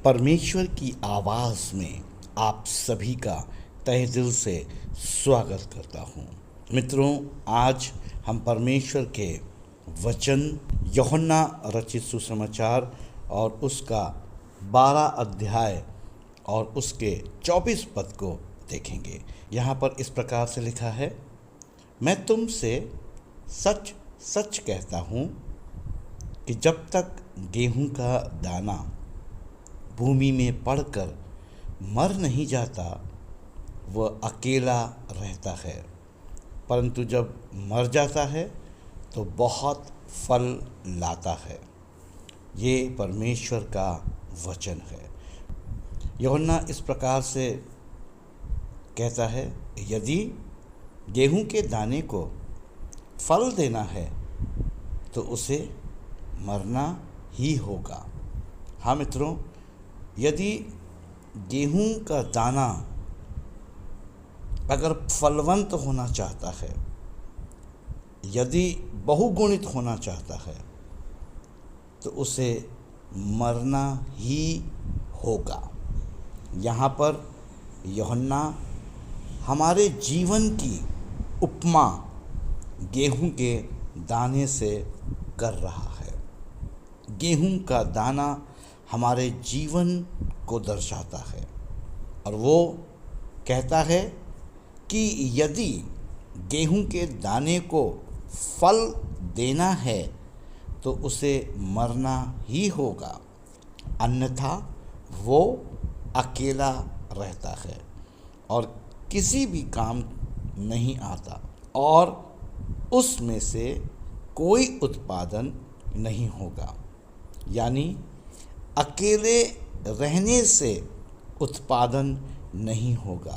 परमेश्वर की आवाज़ में आप सभी का तहे दिल से स्वागत करता हूँ। मित्रों, आज हम परमेश्वर के वचन यूहन्ना रचित सुसमाचार और उसका 12 अध्याय और उसके 24 पद को देखेंगे। यहाँ पर इस प्रकार से लिखा है, मैं तुमसे सच सच कहता हूँ कि जब तक गेहूं का दाना भूमि में पड़कर मर नहीं जाता वह अकेला रहता है, परंतु जब मर जाता है तो बहुत फल लाता है। ये परमेश्वर का वचन है। यूहन्ना इस प्रकार से कहता है, यदि गेहूं के दाने को फल देना है तो उसे मरना ही होगा। हाँ मित्रों, यदि गेहूं का दाना अगर फलवंत होना चाहता है, यदि बहुगुणित होना चाहता है, तो उसे मरना ही होगा। यहाँ पर यूहन्ना हमारे जीवन की उपमा गेहूं के दाने से कर रहा है। गेहूं का दाना हमारे जीवन को दर्शाता है और वो कहता है कि यदि गेहूं के दाने को फल देना है तो उसे मरना ही होगा, अन्यथा वो अकेला रहता है और किसी भी काम नहीं आता और उसमें से कोई उत्पादन नहीं होगा। यानी अकेले रहने से उत्पादन नहीं होगा,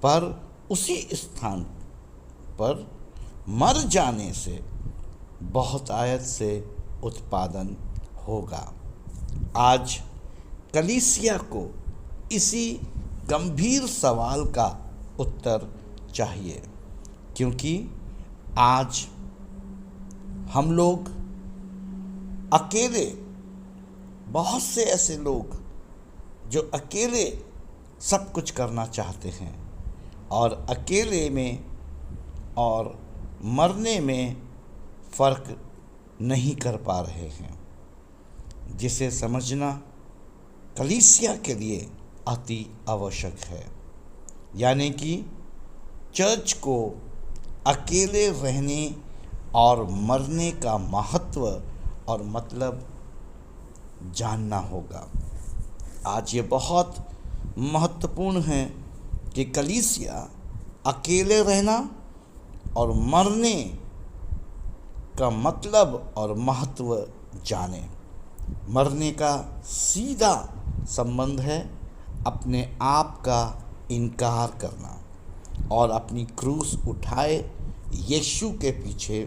पर उसी स्थान पर मर जाने से बहुतायत से उत्पादन होगा। आज कलीसिया को इसी गंभीर सवाल का उत्तर चाहिए, क्योंकि आज हम लोग अकेले, बहुत से ऐसे लोग जो अकेले सब कुछ करना चाहते हैं और अकेले में और मरने में फ़र्क नहीं कर पा रहे हैं, जिसे समझना कलीसिया के लिए अति आवश्यक है। यानी कि चर्च को अकेले रहने और मरने का महत्व और मतलब जानना होगा। आज ये बहुत महत्वपूर्ण है कि कलीसिया अकेले रहना और मरने का मतलब और महत्व जाने। मरने का सीधा संबंध है अपने आप का इनकार करना और अपनी क्रूस उठाए यीशु के पीछे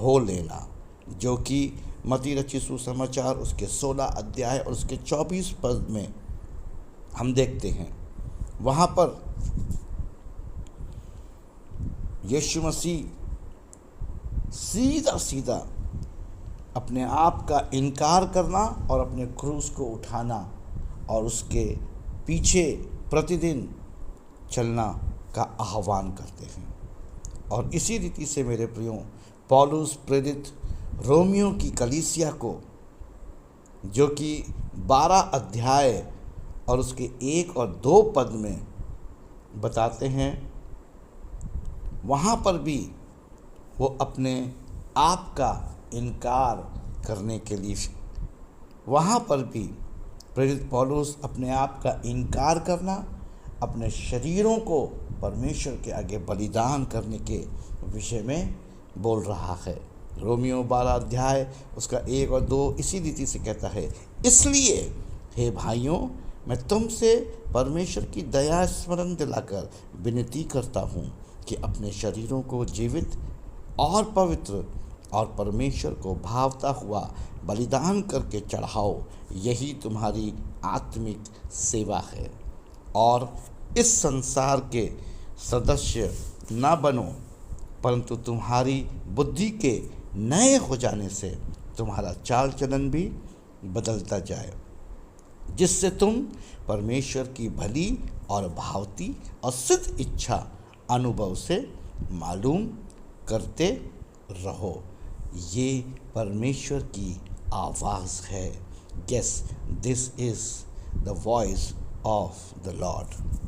हो लेना, जो कि मत्ती रचित सुसमाचार उसके 16 अध्याय और उसके 24 पद में हम देखते हैं। वहाँ पर यीशु मसीह सीधा सीधा अपने आप का इनकार करना और अपने क्रूस को उठाना और उसके पीछे प्रतिदिन चलना का आह्वान करते हैं। और इसी रीति से मेरे प्रियो, पौलुस प्रेरित रोमियो की कलीसिया को, जो कि 12 अध्याय और उसके 1 और 2 पद में बताते हैं, वहाँ पर भी वो अपने आप का इनकार करने के लिए, वहाँ पर भी प्रेरित पौलुस अपने आप का इनकार करना, अपने शरीरों को परमेश्वर के आगे बलिदान करने के विषय में बोल रहा है। रोमियो 12 अध्याय उसका 1 और 2 इसी रीति से कहता है, इसलिए हे भाइयों, मैं तुमसे परमेश्वर की दया स्मरण दिलाकर विनती करता हूँ कि अपने शरीरों को जीवित और पवित्र और परमेश्वर को भावता हुआ बलिदान करके चढ़ाओ, यही तुम्हारी आत्मिक सेवा है। और इस संसार के सदस्य न बनो, परंतु तुम्हारी बुद्धि के नए हो जाने से तुम्हारा चाल चलन भी बदलता जाए, जिससे तुम परमेश्वर की भली और भावती और सिद्ध इच्छा अनुभव से मालूम करते रहो। ये परमेश्वर की आवाज़ है। Yes, this is the voice of the Lord.